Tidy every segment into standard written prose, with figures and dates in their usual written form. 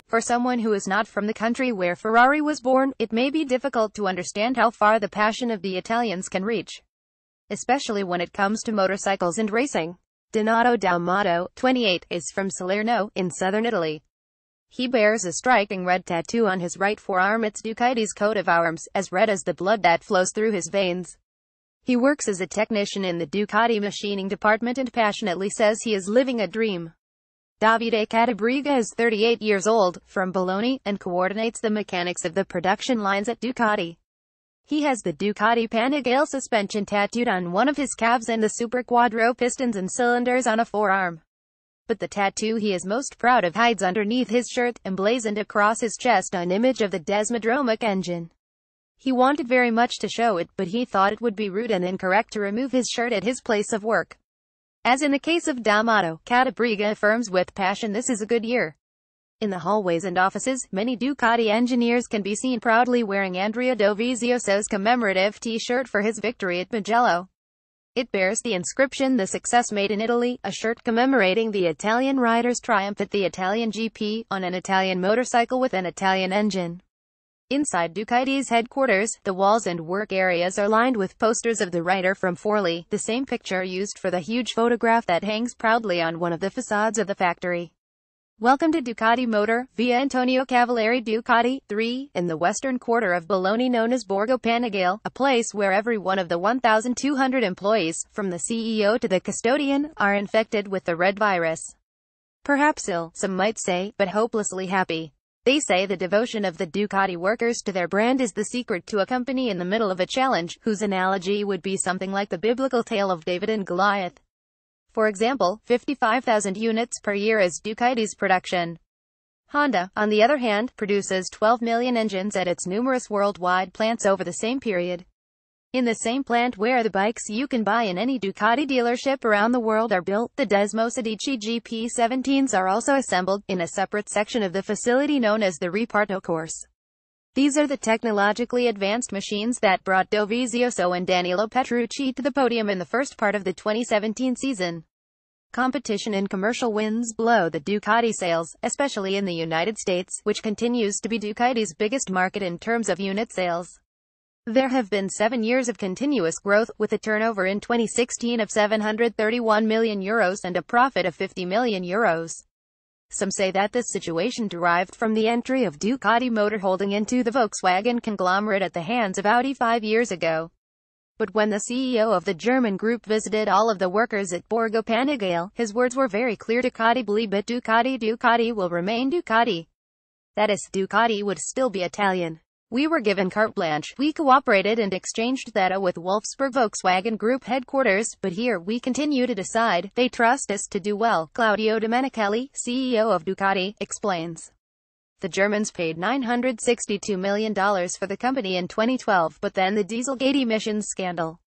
For someone who is not from the country where Ferrari was born, it may be difficult to understand how far the passion of the Italians can reach, especially when it comes to motorcycles and racing. Donato D'Amato, 28, is from Salerno, in southern Italy. He bears a striking red tattoo on his right forearm. It's Ducati's coat of arms, as red as the blood that flows through his veins. He works as a technician in the Ducati machining department and passionately says he is living a dream. Davide Catabriga is 38 years old, from Bologna, and coordinates the mechanics of the production lines at Ducati. He has the Ducati Panigale suspension tattooed on one of his calves and the Super Quadro pistons and cylinders on a forearm. But the tattoo he is most proud of hides underneath his shirt, emblazoned across his chest an image of the Desmodromic engine. He wanted very much to show it, but he thought it would be rude and incorrect to remove his shirt at his place of work. As in the case of D'Amato, Catabriga affirms with passion this is a good year. In the hallways and offices, many Ducati engineers can be seen proudly wearing Andrea Dovizioso's commemorative T-shirt for his victory at Mugello. It bears the inscription "The Success Made in Italy," a shirt commemorating the Italian rider's triumph at the Italian GP, on an Italian motorcycle with an Italian engine. Inside Ducati's headquarters, the walls and work areas are lined with posters of the rider from Forlì, the same picture used for the huge photograph that hangs proudly on one of the facades of the factory. Welcome to Ducati Motor, via Antonio Cavalieri Ducati, 3, in the western quarter of Bologna known as Borgo Panigale, a place where every one of the 1,200 employees, from the CEO to the custodian, are infected with the red virus. Perhaps ill, some might say, but hopelessly happy. They say the devotion of the Ducati workers to their brand is the secret to a company in the middle of a challenge, whose analogy would be something like the biblical tale of David and Goliath. For example, 55,000 units per year is Ducati's production. Honda, on the other hand, produces 12 million engines at its numerous worldwide plants over the same period. In the same plant where the bikes you can buy in any Ducati dealership around the world are built, the Desmosedici GP17s are also assembled, in a separate section of the facility known as the Reparto Course. These are the technologically advanced machines that brought Dovizioso and Danilo Petrucci to the podium in the first part of the 2017 season. Competition and commercial wins blow the Ducati sales, especially in the United States, which continues to be Ducati's biggest market in terms of unit sales. There have been 7 years of continuous growth, with a turnover in 2016 of €731 million and a profit of €50 million. Some say that this situation derived from the entry of Ducati Motor Holding into the Volkswagen conglomerate at the hands of Audi 5 years ago. But when the CEO of the German group visited all of the workers at Borgo Panigale, his words were very clear: Ducati believe it, Ducati will remain Ducati. That is, Ducati would still be Italian. We were given carte blanche, we cooperated and exchanged data with Wolfsburg Volkswagen Group headquarters, but here we continue to decide, they trust us to do well, Claudio Domenicali, CEO of Ducati, explains. The Germans paid $962 million for the company in 2012, but then the Dieselgate emissions scandal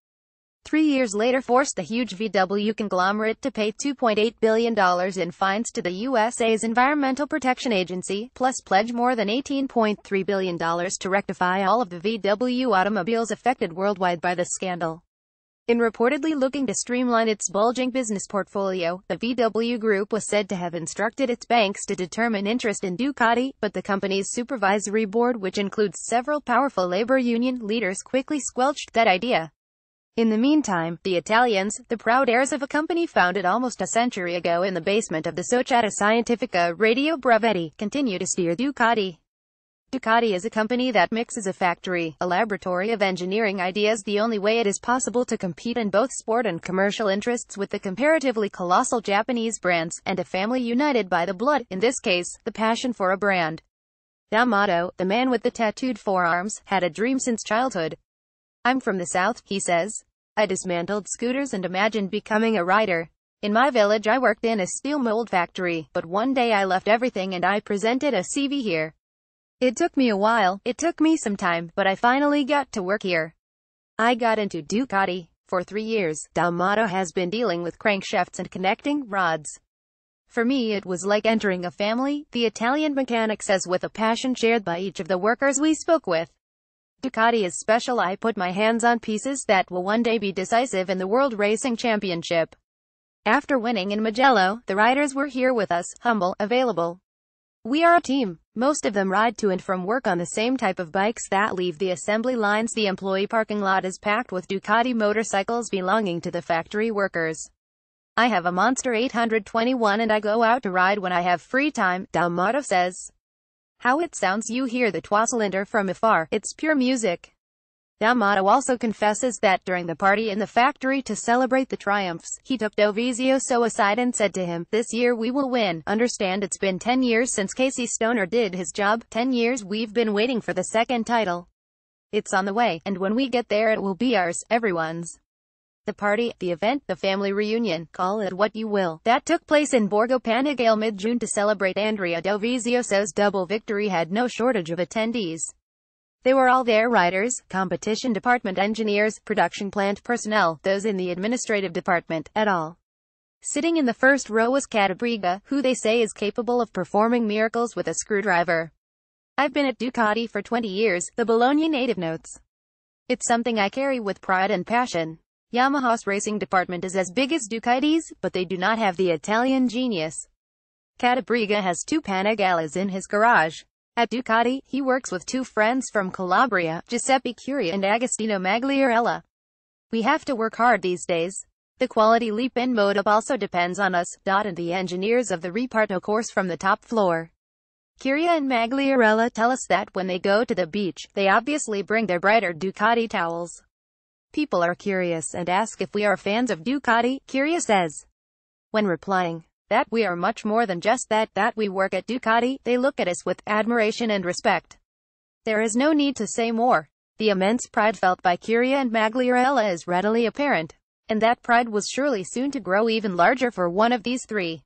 3 years later forced the huge VW conglomerate to pay $2.8 billion in fines to the USA's Environmental Protection Agency, plus pledge more than $18.3 billion to rectify all of the VW automobiles affected worldwide by the scandal. In reportedly looking to streamline its bulging business portfolio, the VW Group was said to have instructed its banks to determine interest in Ducati, but the company's supervisory board, which includes several powerful labor union leaders, quickly squelched that idea. In the meantime, the Italians, the proud heirs of a company founded almost a century ago in the basement of the Società Scientifica Radio Brevetti, continue to steer Ducati. Ducati is a company that mixes a factory, a laboratory of engineering ideas, the only way it is possible to compete in both sport and commercial interests with the comparatively colossal Japanese brands, and a family united by the blood, in this case, the passion for a brand. D'Amato, the man with the tattooed forearms, had a dream since childhood. I'm from the south, he says. I dismantled scooters and imagined becoming a rider. In my village I worked in a steel mold factory, but one day I left everything and I presented a CV here. It took me a while, it took me some time, but I finally got to work here. I got into Ducati. For 3 years, D'Amato has been dealing with crankshafts and connecting rods. For me it was like entering a family, the Italian mechanic says with a passion shared by each of the workers we spoke with. Ducati is special. I put my hands on pieces that will one day be decisive in the World Racing Championship. After winning in Mugello, the riders were here with us, humble, available. We are a team. Most of them ride to and from work on the same type of bikes that leave the assembly lines. The employee parking lot is packed with Ducati motorcycles belonging to the factory workers. I have a Monster 821 and I go out to ride when I have free time, D'Amato says. How it sounds, you hear the twascylinder from afar, it's pure music. D'Amato also confesses that during the party in the factory to celebrate the triumphs, he took Dovizioso aside and said to him, "This year we will win. Understand it's been 10 years since Casey Stoner did his job, 10 years we've been waiting for the second title. It's on the way, and when we get there it will be ours, everyone's." The party, the event, the family reunion, call it what you will, that took place in Borgo Panigale mid-June to celebrate Andrea Dovizioso's double victory had no shortage of attendees. They were all there: riders, competition department engineers, production plant personnel, those in the administrative department, et al. Sitting in the first row was Catabriga, who they say is capable of performing miracles with a screwdriver. "I've been at Ducati for 20 years, the Bologna native notes. It's something I carry with pride and passion. Yamaha's racing department is as big as Ducati's, but they do not have the Italian genius." Catabriga has 2 Panigales in his garage. At Ducati, he works with 2 friends from Calabria, Giuseppe Curia and Agostino Magliarella. "We have to work hard these days. The quality leap in motor also depends on us, and the engineers of the Reparto course from the top floor." Curia and Magliarella tell us that when they go to the beach, they obviously bring their brighter Ducati towels. "People are curious and ask if we are fans of Ducati," Curia says. When replying that we are much more than just that we work at Ducati, they look at us with admiration and respect. There is no need to say more. The immense pride felt by Curia and Magliarella is readily apparent, and that pride was surely soon to grow even larger for one of these 3.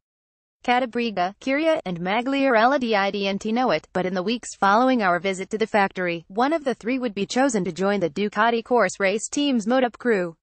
Catabriga, Curia, and Magliarella didn't know it, but in the weeks following our visit to the factory, one of the 3 would be chosen to join the Ducati course race team's Motop crew.